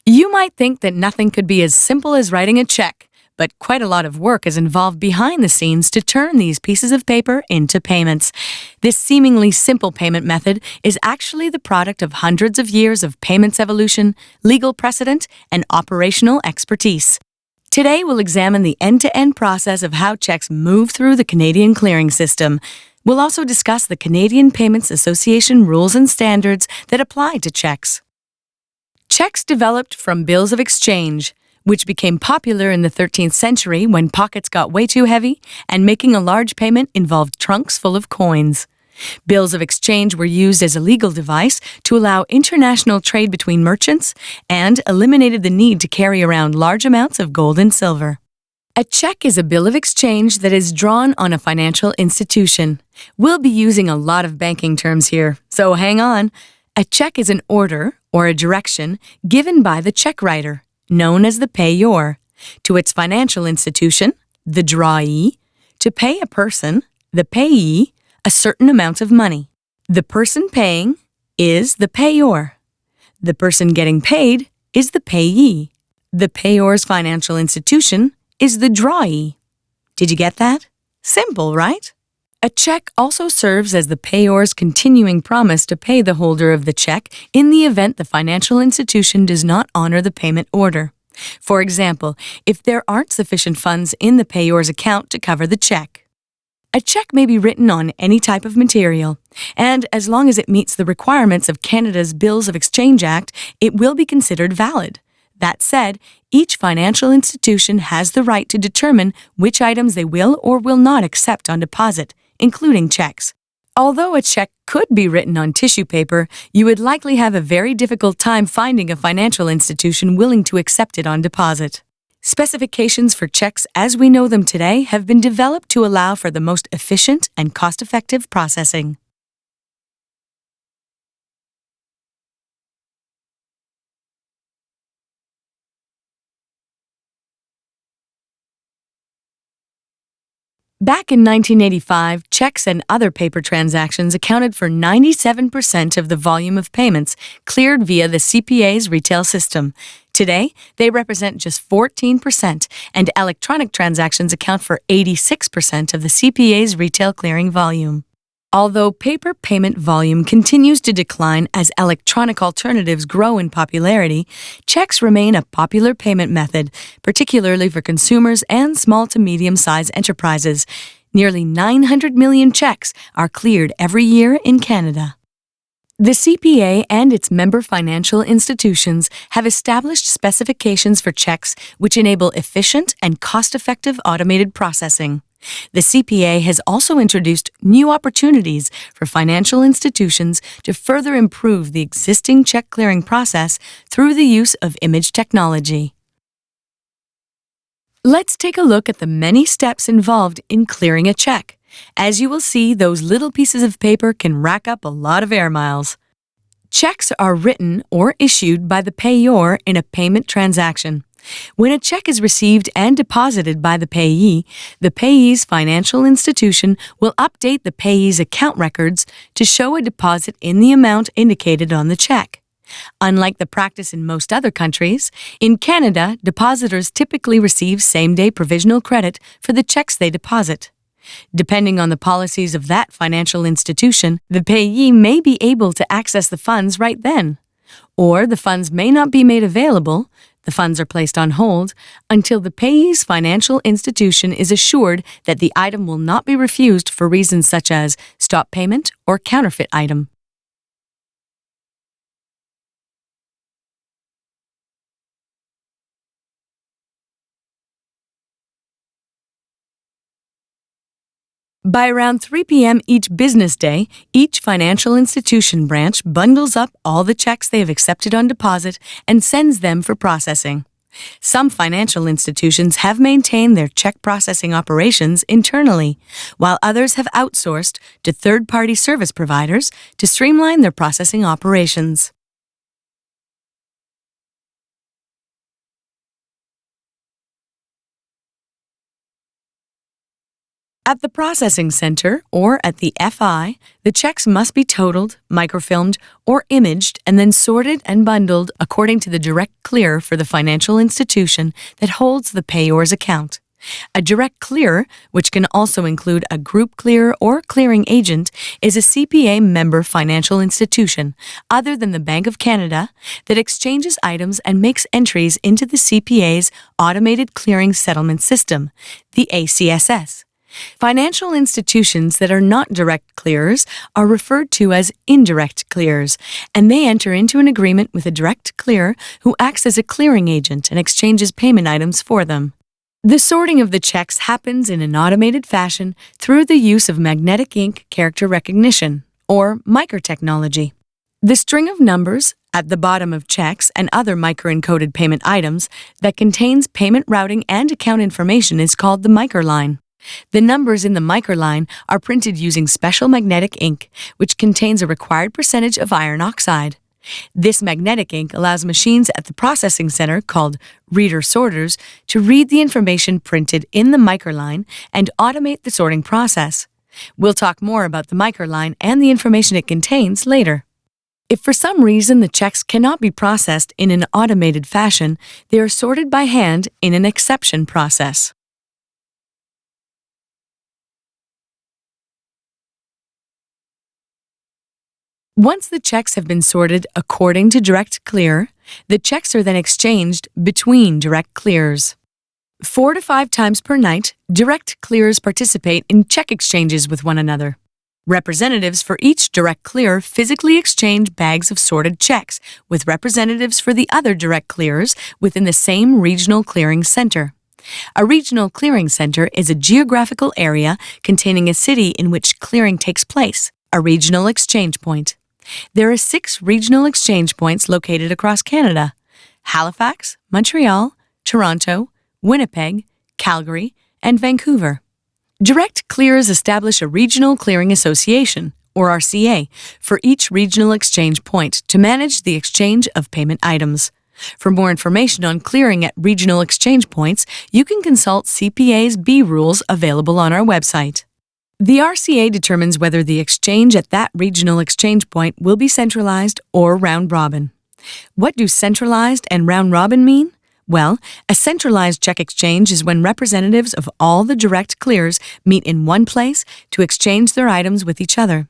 You might think that nothing could be as simple as writing a check, but quite a lot of work is involved behind the scenes to turn these pieces of paper into payments. This seemingly simple payment method is actually the product of hundreds of years of payments evolution, legal precedent, and operational expertise. Today, we'll examine the end-to-end process of how checks move through the Canadian clearing system. We'll also discuss the Canadian Payments Association rules and standards that apply to checks. Checks developed from bills of exchange, which became popular in the 13th century when pockets got way too heavy and making a large payment involved trunks full of coins. Bills of exchange were used as a legal device to allow international trade between merchants and eliminated the need to carry around large amounts of gold and silver. A check is a bill of exchange that is drawn on a financial institution. We'll be using a lot of banking terms here, so hang on. A check is an order or a direction given by the check writer, known as the payor, to its financial institution, the drawee, to pay a person, the payee, a certain amount of money. The person paying is the payor. The person getting paid is the payee. The payor's financial institution is the drawee. Did you get that? Simple, right? A check also serves as the payor's continuing promise to pay the holder of the check in the event the financial institution does not honor the payment order. For example, if there aren't sufficient funds in the payor's account to cover the check. A check may be written on any type of material, and as long as it meets the requirements of Canada's Bills of Exchange Act, it will be considered valid. That said, each financial institution has the right to determine which items they will or will not accept on deposit, including checks. Although a check could be written on tissue paper, you would likely have a very difficult time finding a financial institution willing to accept it on deposit. Specifications for checks as we know them today have been developed to allow for the most efficient and cost-effective processing. Back in 1985, checks and other paper transactions accounted for 97% of the volume of payments cleared via the CPA's retail system. Today, they represent just 14%, and electronic transactions account for 86% of the CPA's retail clearing volume. Although paper payment volume continues to decline as electronic alternatives grow in popularity, checks remain a popular payment method, particularly for consumers and small to medium-sized enterprises. Nearly 900 million checks are cleared every year in Canada. The CPA and its member financial institutions have established specifications for checks which enable efficient and cost-effective automated processing. The CPA has also introduced new opportunities for financial institutions to further improve the existing check clearing process through the use of image technology. Let's take a look at the many steps involved in clearing a check. As you will see, those little pieces of paper can rack up a lot of air miles. Checks are written or issued by the payor in a payment transaction. When a check is received and deposited by the payee's financial institution will update the payee's account records to show a deposit in the amount indicated on the check. Unlike the practice in most other countries, in Canada, depositors typically receive same-day provisional credit for the checks they deposit. Depending on the policies of that financial institution, the payee may be able to access the funds right then, or the funds may not be made available. The funds are placed on hold until the payee's financial institution is assured that the item will not be refused for reasons such as stop payment or counterfeit item. By around 3 p.m. each business day, each financial institution branch bundles up all the checks they have accepted on deposit and sends them for processing. Some financial institutions have maintained their check processing operations internally, while others have outsourced to third-party service providers to streamline their processing operations. At the processing center, or at the FI, the checks must be totaled, microfilmed, or imaged and then sorted and bundled according to the direct clear for the financial institution that holds the payor's account. A direct clear, which can also include a group clear or clearing agent, is a CPA member financial institution, other than the Bank of Canada, that exchanges items and makes entries into the CPA's Automated Clearing Settlement System, the ACSS. Financial institutions that are not direct clearers are referred to as indirect clearers, and they enter into an agreement with a direct clearer who acts as a clearing agent and exchanges payment items for them. The sorting of the checks happens in an automated fashion through the use of magnetic ink character recognition, or MICR technology. The string of numbers at the bottom of checks and other micro-encoded payment items that contains payment routing and account information is called the MICR line. The numbers in the MICR line are printed using special magnetic ink, which contains a required percentage of iron oxide. This magnetic ink allows machines at the processing center, called reader sorters, to read the information printed in the MICR line and automate the sorting process. We'll talk more about the MICR line and the information it contains later. If for some reason the checks cannot be processed in an automated fashion, they are sorted by hand in an exception process. Once the checks have been sorted according to direct clear, the checks are then exchanged between direct clears. 4 to 5 times per night, direct clears participate in check exchanges with one another. Representatives for each direct clear physically exchange bags of sorted checks with representatives for the other direct clears within the same regional clearing center. A regional clearing center is a geographical area containing a city in which clearing takes place, a regional exchange point. There are 6 regional exchange points located across Canada: Halifax, Montreal, Toronto, Winnipeg, Calgary, and Vancouver. Direct clearers establish a Regional Clearing Association, or RCA, for each regional exchange point to manage the exchange of payment items. For more information on clearing at regional exchange points, you can consult CPA's B rules available on our website. The RCA determines whether the exchange at that regional exchange point will be centralized or round-robin. What do centralized and round-robin mean? Well, a centralized check exchange is when representatives of all the direct clears meet in one place to exchange their items with each other.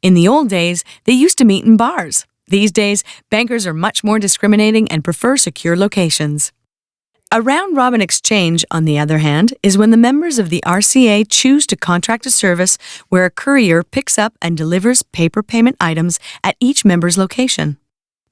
In the old days, they used to meet in bars. These days, bankers are much more discriminating and prefer secure locations. A round-robin exchange, on the other hand, is when the members of the RCA choose to contract a service where a courier picks up and delivers paper payment items at each member's location.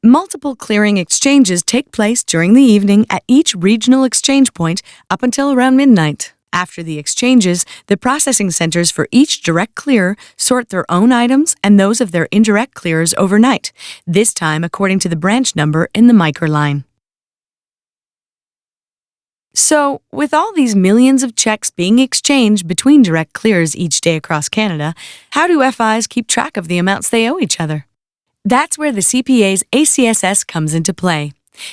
Multiple clearing exchanges take place during the evening at each regional exchange point up until around midnight. After the exchanges, the processing centers for each direct clear sort their own items and those of their indirect clearers overnight, this time according to the branch number in the MICR line. So, with all these millions of checks being exchanged between direct clears each day across Canada, how do FIs keep track of the amounts they owe each other? That's where the CPA's ACSS comes into play.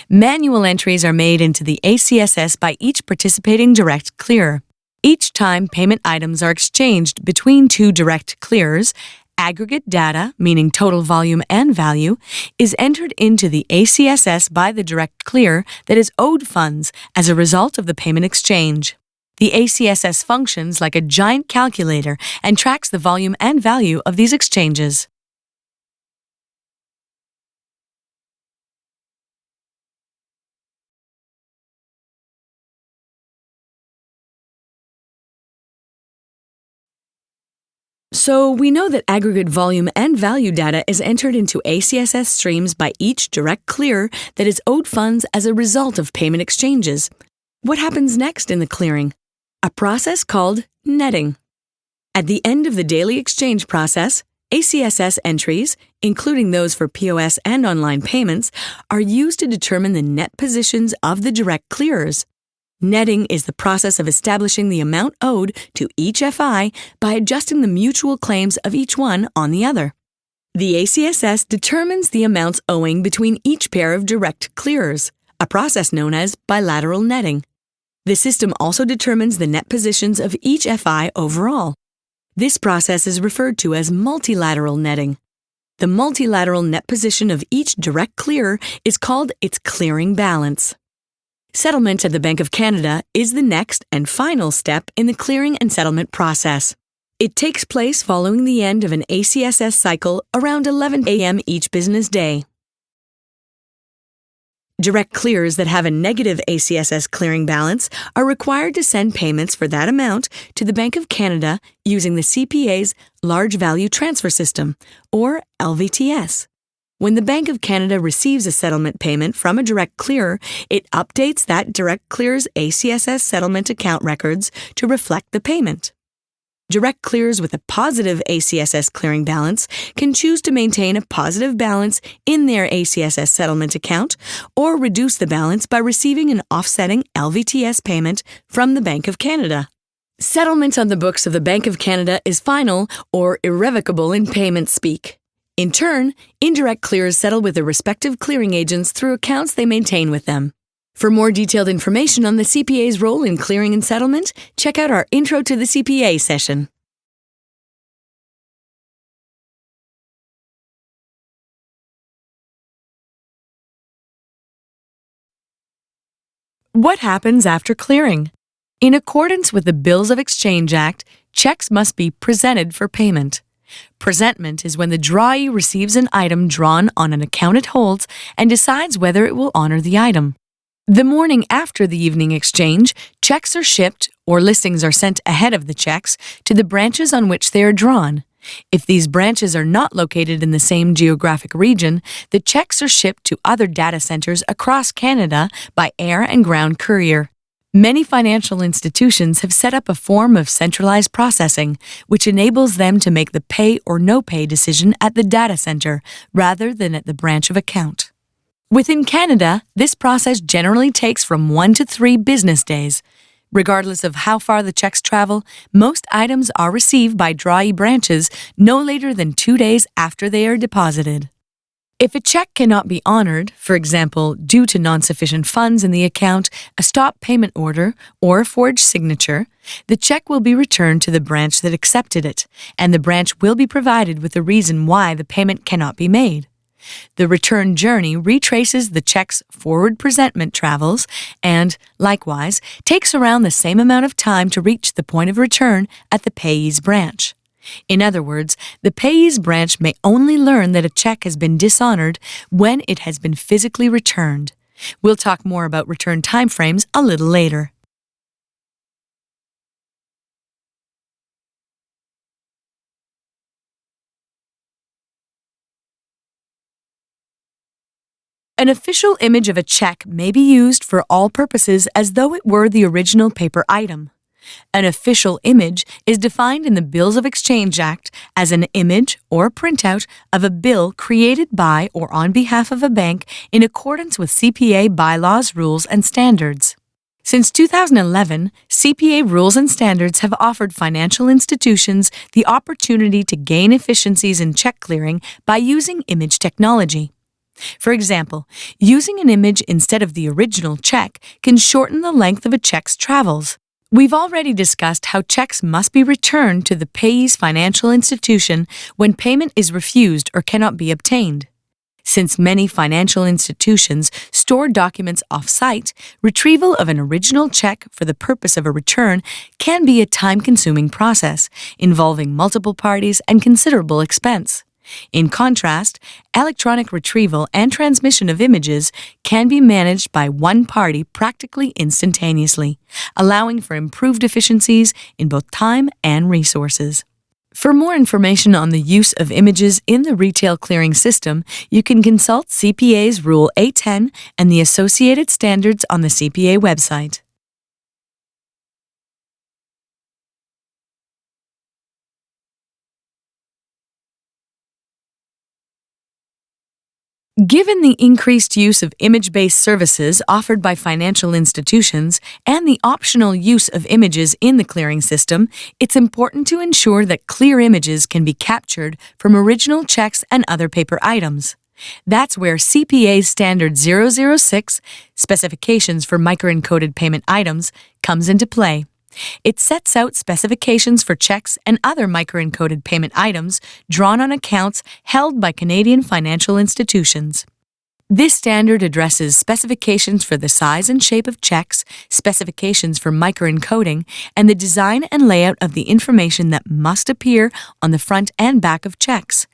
Manual entries are made into the ACSS by each participating direct clearer. Each time payment items are exchanged between 2 direct clearers, aggregate data, meaning total volume and value, is entered into the ACSS by the direct clear that is owed funds as a result of the payment exchange. The ACSS functions like a giant calculator and tracks the volume and value of these exchanges. So we know that aggregate volume and value data is entered into ACSS streams by each direct clearer that is owed funds as a result of payment exchanges. What happens next in the clearing? A process called netting. At the end of the daily exchange process, ACSS entries, including those for POS and online payments, are used to determine the net positions of the direct clearers. Netting is the process of establishing the amount owed to each FI by adjusting the mutual claims of each one on the other. The ACSS determines the amounts owing between each pair of direct clearers, a process known as bilateral netting. The system also determines the net positions of each FI overall. This process is referred to as multilateral netting. The multilateral net position of each direct clearer is called its clearing balance. Settlement at the Bank of Canada is the next and final step in the clearing and settlement process. It takes place following the end of an ACSS cycle around 11 a.m. each business day. Direct clearers that have a negative ACSS clearing balance are required to send payments for that amount to the Bank of Canada using the CPA's Large Value Transfer System, or LVTS. When the Bank of Canada receives a settlement payment from a direct clearer, it updates that direct clearer's ACSS settlement account records to reflect the payment. Direct clearers with a positive ACSS clearing balance can choose to maintain a positive balance in their ACSS settlement account or reduce the balance by receiving an offsetting LVTS payment from the Bank of Canada. Settlement on the books of the Bank of Canada is final or irrevocable in payment speak. In turn, indirect clearers settle with their respective clearing agents through accounts they maintain with them. For more detailed information on the CPA's role in clearing and settlement, check out our Intro to the CPA session. What happens after clearing? In accordance with the Bills of Exchange Act, checks must be presented for payment. Presentment is when the drawee receives an item drawn on an account it holds and decides whether it will honor the item. The morning after the evening exchange, checks are shipped or listings are sent ahead of the checks to the branches on which they are drawn. If these branches are not located in the same geographic region, the checks are shipped to other data centers across Canada by air and ground courier. Many financial institutions have set up a form of centralized processing, which enables them to make the pay or no pay decision at the data center rather than at the branch of account. Within Canada, this process generally takes from 1 to 3 business days. Regardless of how far the checks travel, most items are received by drawee branches no later than 2 days after they are deposited. If a check cannot be honored, for example, due to non-sufficient funds in the account, a stop payment order, or a forged signature, the check will be returned to the branch that accepted it, and the branch will be provided with a reason why the payment cannot be made. The return journey retraces the check's forward presentment travels and, likewise, takes around the same amount of time to reach the point of return at the payee's branch. In other words, the payee's branch may only learn that a check has been dishonored when it has been physically returned. We'll talk more about return timeframes a little later. An official image of a check may be used for all purposes as though it were the original paper item. An official image is defined in the Bills of Exchange Act as an image or printout of a bill created by or on behalf of a bank in accordance with CPA bylaws, rules, and standards. Since 2011, CPA rules and standards have offered financial institutions the opportunity to gain efficiencies in check clearing by using image technology. For example, using an image instead of the original check can shorten the length of a check's travels. We've already discussed how checks must be returned to the payee's financial institution when payment is refused or cannot be obtained. Since many financial institutions store documents off-site, retrieval of an original check for the purpose of a return can be a time-consuming process, involving multiple parties and considerable expense. In contrast, electronic retrieval and transmission of images can be managed by one party practically instantaneously, allowing for improved efficiencies in both time and resources. For more information on the use of images in the retail clearing system, you can consult CPA's Rule A10 and the associated standards on the CPA website. Given the increased use of image-based services offered by financial institutions and the optional use of images in the clearing system, it's important to ensure that clear images can be captured from original checks and other paper items. That's where CPA's Standard 006, Specifications for Microencoded Payment Items, comes into play. It sets out specifications for checks and other microencoded payment items drawn on accounts held by Canadian financial institutions. This standard addresses specifications for the size and shape of checks, specifications for microencoding, and the design and layout of the information that must appear on the front and back of checks.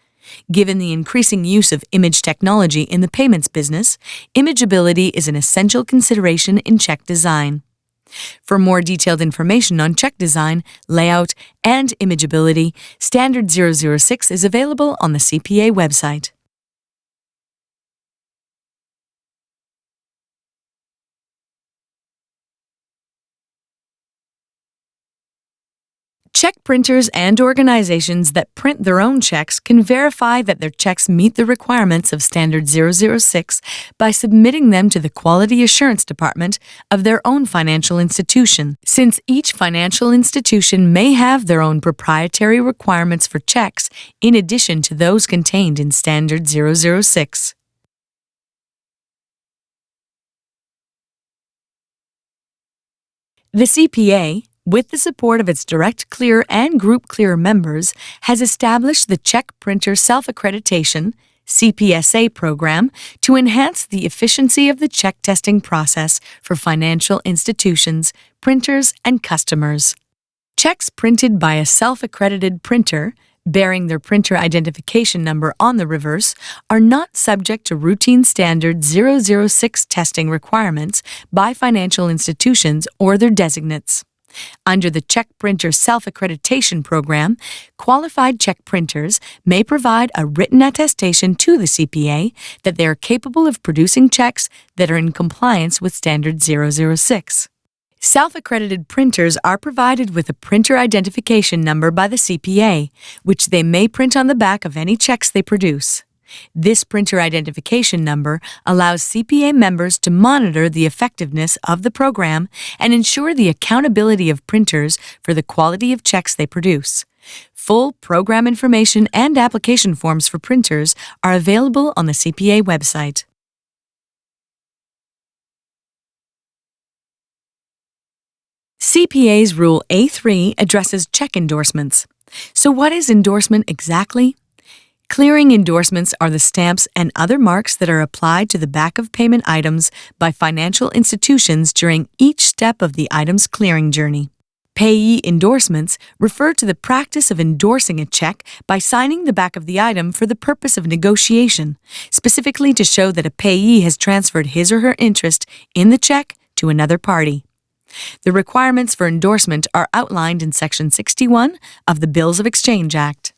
Given the increasing use of image technology in the payments business, imageability is an essential consideration in check design. For more detailed information on check design, layout, and imageability, Standard 006 is available on the CPA website. Check printers and organizations that print their own checks can verify that their checks meet the requirements of Standard 006 by submitting them to the Quality Assurance Department of their own financial institution. Since each financial institution may have their own proprietary requirements for checks in addition to those contained in Standard 006. The CPA, with the support of its Direct Clear and Group Clear members, has established the Check Printer Self-Accreditation (CPSA) program to enhance the efficiency of the check testing process for financial institutions, printers, and customers. Checks printed by a self-accredited printer, bearing their printer identification number on the reverse, are not subject to routine Standard 006 testing requirements by financial institutions or their designates. Under the Check Printer Self-Accreditation Program, qualified check printers may provide a written attestation to the CPA that they are capable of producing checks that are in compliance with Standard 006. Self-accredited printers are provided with a printer identification number by the CPA, which they may print on the back of any checks they produce. This printer identification number allows CPA members to monitor the effectiveness of the program and ensure the accountability of printers for the quality of checks they produce. Full program information and application forms for printers are available on the CPA website. CPA's Rule A3 addresses check endorsements. So what is endorsement exactly? Clearing endorsements are the stamps and other marks that are applied to the back of payment items by financial institutions during each step of the item's clearing journey. Payee endorsements refer to the practice of endorsing a check by signing the back of the item for the purpose of negotiation, specifically to show that a payee has transferred his or her interest in the check to another party. The requirements for endorsement are outlined in Section 61 of the Bills of Exchange Act.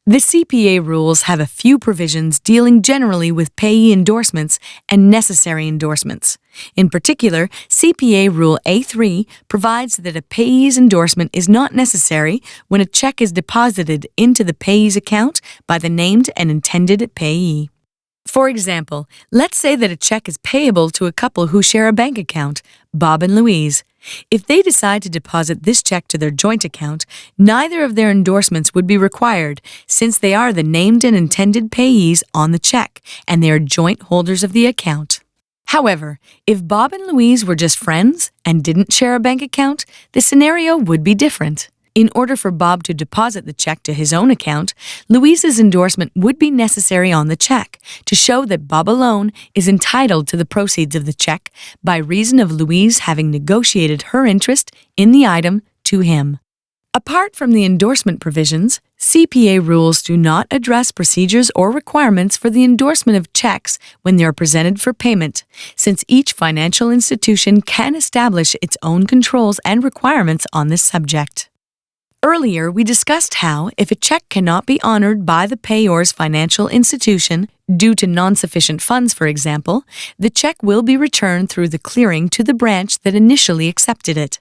The CPA rules have a few provisions dealing generally with payee endorsements and necessary endorsements. In particular, CPA Rule A3 provides that a payee's endorsement is not necessary when a check is deposited into the payee's account by the named and intended payee. For example, let's say that a check is payable to a couple who share a bank account, Bob and Louise. If they decide to deposit this check to their joint account, neither of their endorsements would be required since they are the named and intended payees on the check and they are joint holders of the account. However, if Bob and Louise were just friends and didn't share a bank account, the scenario would be different. In order for Bob to deposit the check to his own account, Louise's endorsement would be necessary on the check to show that Bob alone is entitled to the proceeds of the check by reason of Louise having negotiated her interest in the item to him. Apart from the endorsement provisions, CPA rules do not address procedures or requirements for the endorsement of checks when they are presented for payment, since each financial institution can establish its own controls and requirements on this subject. Earlier, we discussed how, if a check cannot be honored by the payor's financial institution due to non-sufficient funds, for example, the check will be returned through the clearing to the branch that initially accepted it.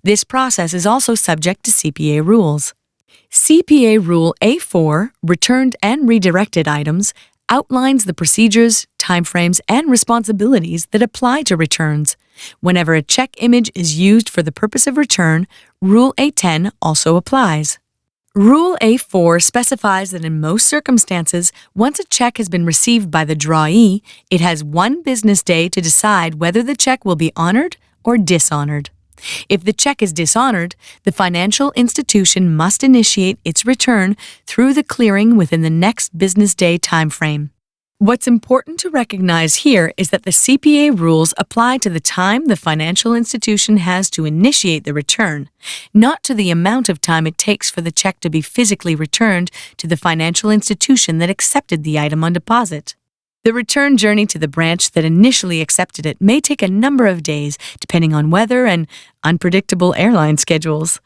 This process is also subject to CPA rules. CPA Rule A4, Returned and Redirected Items, outlines the procedures, timeframes, and responsibilities that apply to returns. Whenever a check image is used for the purpose of return, Rule A10 also applies. Rule A4 specifies that in most circumstances, once a check has been received by the drawee, it has 1 business day to decide whether the check will be honored or dishonored. If the check is dishonored, the financial institution must initiate its return through the clearing within the next business day timeframe. What's important to recognize here is that the CPA rules apply to the time the financial institution has to initiate the return, not to the amount of time it takes for the check to be physically returned to the financial institution that accepted the item on deposit. The return journey to the branch that initially accepted it may take a number of days, depending on weather and unpredictable airline schedules.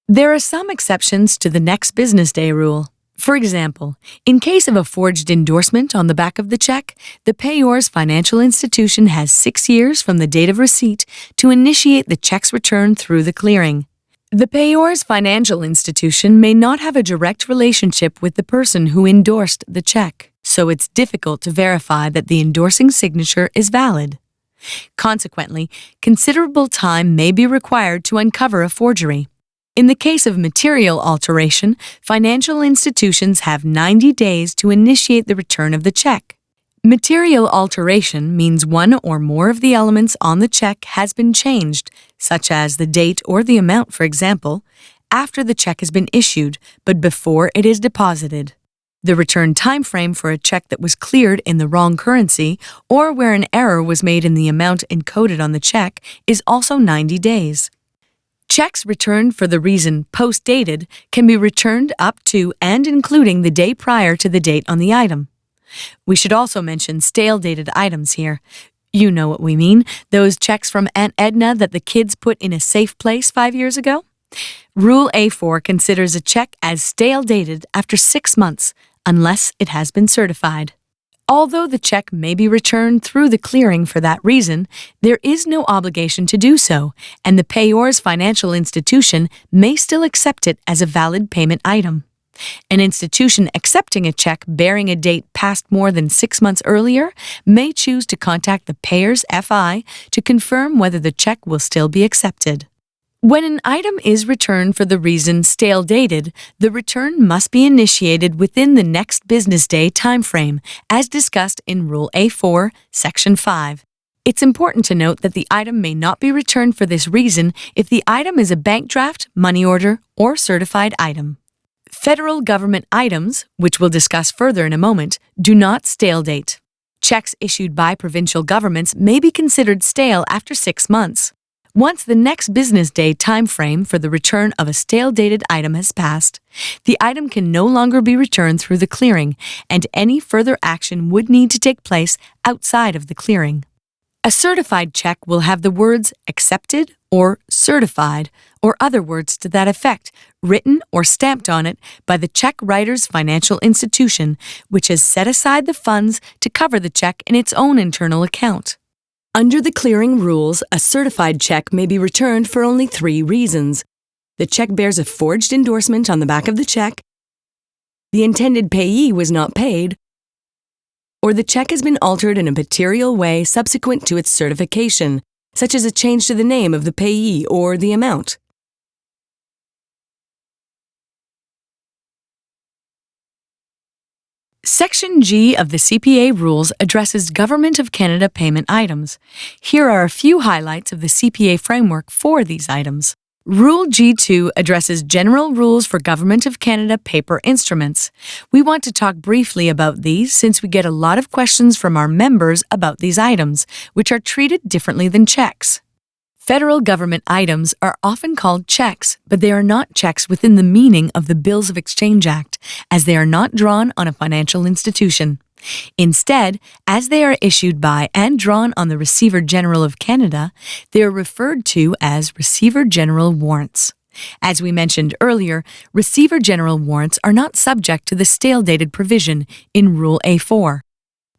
There are some exceptions to the next business day rule. For example, in case of a forged endorsement on the back of the check, the payor's financial institution has 6 years from the date of receipt to initiate the check's return through the clearing. The payor's financial institution may not have a direct relationship with the person who endorsed the check, so it's difficult to verify that the endorsing signature is valid. Consequently, considerable time may be required to uncover a forgery. In the case of material alteration, financial institutions have 90 days to initiate the return of the check. Material alteration means one or more of the elements on the check has been changed, such as the date or the amount, for example, after the check has been issued, but before it is deposited. The return timeframe for a check that was cleared in the wrong currency or where an error was made in the amount encoded on the check is also 90 days. Checks returned for the reason post-dated can be returned up to and including the day prior to the date on the item. We should also mention stale-dated items here. You know what we mean, those checks from Aunt Edna that the kids put in a safe place 5 years ago? Rule A4 considers a check as stale-dated after 6 months, unless it has been certified. Although the check may be returned through the clearing for that reason, there is no obligation to do so, and the payor's financial institution may still accept it as a valid payment item. An institution accepting a check bearing a date passed more than 6 months earlier may choose to contact the payer's FI to confirm whether the check will still be accepted. When an item is returned for the reason stale-dated, the return must be initiated within the next business day timeframe, as discussed in Rule A4, Section 5. It's important to note that the item may not be returned for this reason if the item is a bank draft, money order, or certified item. Federal government items, which we'll discuss further in a moment, do not stale-date. Checks issued by provincial governments may be considered stale after 6 months. Once the next business day timeframe for the return of a stale-dated item has passed, the item can no longer be returned through the clearing, and any further action would need to take place outside of the clearing. A certified check will have the words accepted or certified, or other words to that effect, written or stamped on it by the check writer's financial institution, which has set aside the funds to cover the check in its own internal account. Under the clearing rules, a certified check may be returned for only 3 reasons. The check bears a forged endorsement on the back of the check, the intended payee was not paid, or the check has been altered in a material way subsequent to its certification, such as a change to the name of the payee or the amount. Section G of the CPA rules addresses Government of Canada payment items. Here are a few highlights of the CPA framework for these items. Rule G2 addresses general rules for Government of Canada paper instruments. We want to talk briefly about these since we get a lot of questions from our members about these items, which are treated differently than checks. Federal government items are often called checks, but they are not checks within the meaning of the Bills of Exchange Act, as they are not drawn on a financial institution. Instead, as they are issued by and drawn on the Receiver General of Canada, they are referred to as Receiver General warrants. As we mentioned earlier, Receiver General warrants are not subject to the stale-dated provision in Rule A4.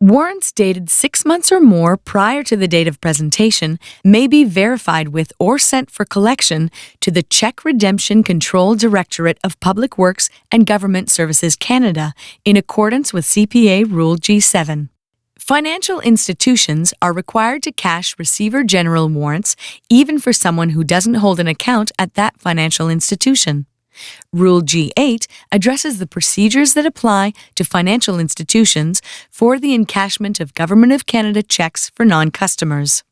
Warrants dated 6 months or more prior to the date of presentation may be verified with or sent for collection to the Check Redemption Control Directorate of Public Works and Government Services Canada in accordance with CPA Rule G7. Financial institutions are required to cash Receiver General warrants even for someone who doesn't hold an account at that financial institution. Rule G8 addresses the procedures that apply to financial institutions for the encashment of Government of Canada checks for non-customers.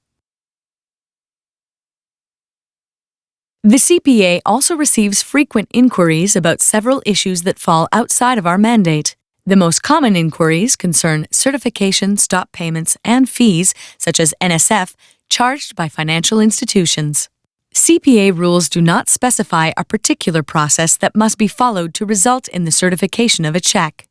The CPA also receives frequent inquiries about several issues that fall outside of our mandate. The most common inquiries concern certification, stop payments, and fees, such as NSF, charged by financial institutions. CPA rules do not specify a particular process that must be followed to result in the certification of a check.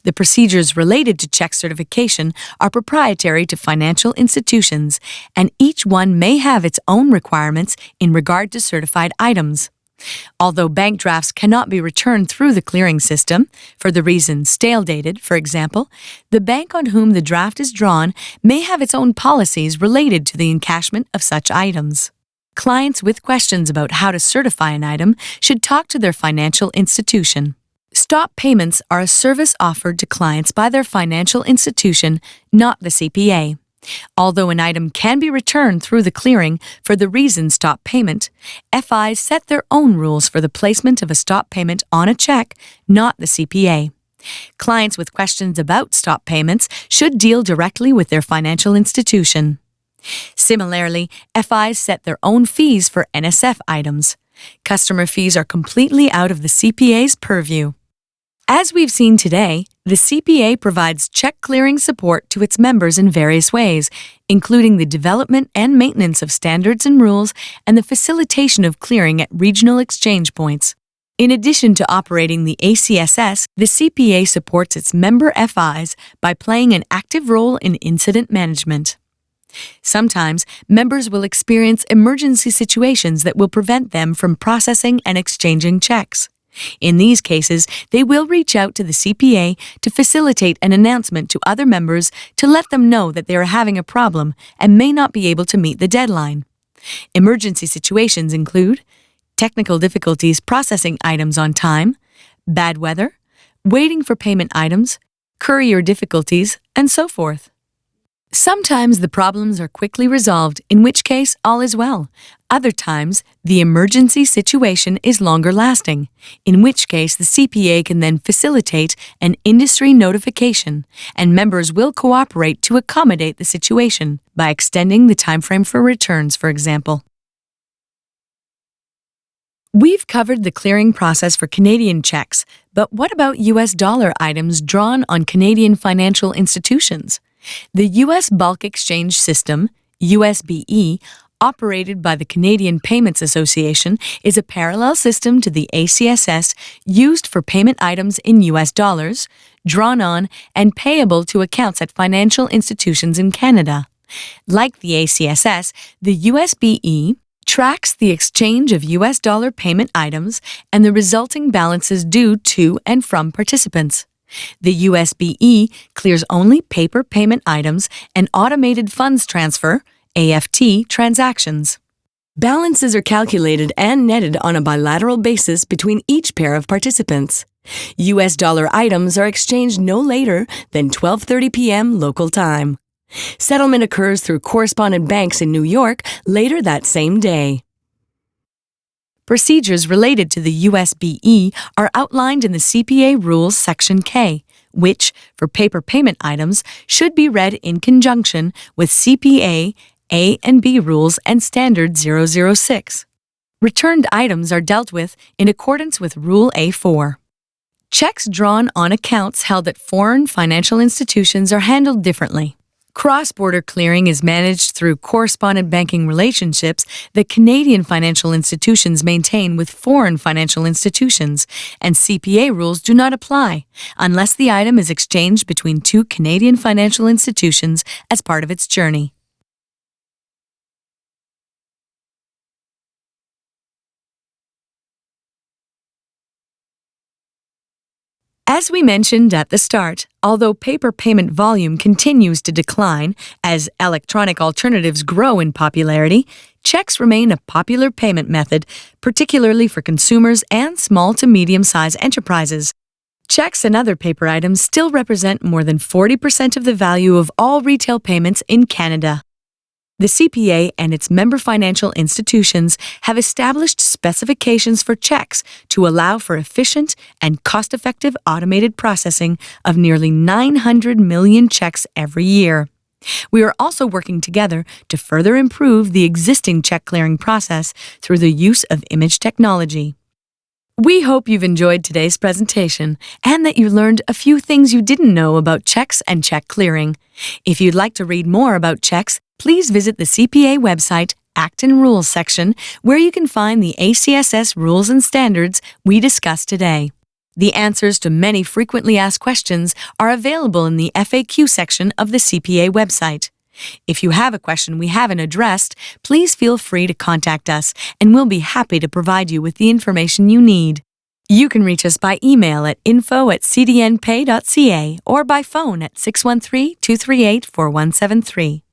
The procedures related to check certification are proprietary to financial institutions, and each one may have its own requirements in regard to certified items. Although bank drafts cannot be returned through the clearing system, for the reason stale-dated, for example, the bank on whom the draft is drawn may have its own policies related to the encashment of such items. Clients with questions about how to certify an item should talk to their financial institution. Stop payments are a service offered to clients by their financial institution, not the CPA. Although an item can be returned through the clearing for the reason stop payment, FIs set their own rules for the placement of a stop payment on a check, not the CPA. Clients with questions about stop payments should deal directly with their financial institution. Similarly, FIs set their own fees for NSF items. Customer fees are completely out of the CPA's purview. As we've seen today, the CPA provides check clearing support to its members in various ways, including the development and maintenance of standards and rules and the facilitation of clearing at regional exchange points. In addition to operating the ACSS, the CPA supports its member FIs by playing an active role in incident management. Sometimes, members will experience emergency situations that will prevent them from processing and exchanging checks. In these cases, they will reach out to the CPA to facilitate an announcement to other members to let them know that they are having a problem and may not be able to meet the deadline. Emergency situations include technical difficulties processing items on time, bad weather, waiting for payment items, courier difficulties, and so forth. Sometimes the problems are quickly resolved, in which case all is well. Other times, the emergency situation is longer lasting, in which case the CPA can then facilitate an industry notification, and members will cooperate to accommodate the situation by extending the timeframe for returns, for example. We've covered the clearing process for Canadian checks, but what about US dollar items drawn on Canadian financial institutions? The U.S. Bulk Exchange System, USBE, operated by the Canadian Payments Association, is a parallel system to the ACSS used for payment items in U.S. dollars, drawn on and payable to accounts at financial institutions in Canada. Like the ACSS, the USBE tracks the exchange of U.S. dollar payment items and the resulting balances due to and from participants. The USBE clears only paper payment items and automated funds transfer, AFT, transactions. Balances are calculated and netted on a bilateral basis between each pair of participants. U.S. dollar items are exchanged no later than 12:30 p.m. local time. Settlement occurs through correspondent banks in New York later that same day. Procedures related to the USBE are outlined in the CPA Rules Section K, which, for paper payment items, should be read in conjunction with CPA A and B Rules and Standard 006. Returned items are dealt with in accordance with Rule A4. Checks drawn on accounts held at foreign financial institutions are handled differently. Cross-border clearing is managed through correspondent banking relationships that Canadian financial institutions maintain with foreign financial institutions, and CPA rules do not apply unless the item is exchanged between two Canadian financial institutions as part of its journey. As we mentioned at the start, although paper payment volume continues to decline as electronic alternatives grow in popularity, checks remain a popular payment method, particularly for consumers and small to medium-sized enterprises. Checks and other paper items still represent more than 40% of the value of all retail payments in Canada. The CPA and its member financial institutions have established specifications for checks to allow for efficient and cost-effective automated processing of nearly 900 million checks every year. We are also working together to further improve the existing check clearing process through the use of image technology. We hope you've enjoyed today's presentation and that you learned a few things you didn't know about checks and check clearing. If you'd like to read more about checks, please visit the CPA website Act and Rules section, where you can find the ACSS rules and standards we discussed today. The answers to many frequently asked questions are available in the FAQ section of the CPA website. If you have a question we haven't addressed, please feel free to contact us, and we'll be happy to provide you with the information you need. You can reach us by email at info@cdnpay.ca or by phone at 613-238-4173.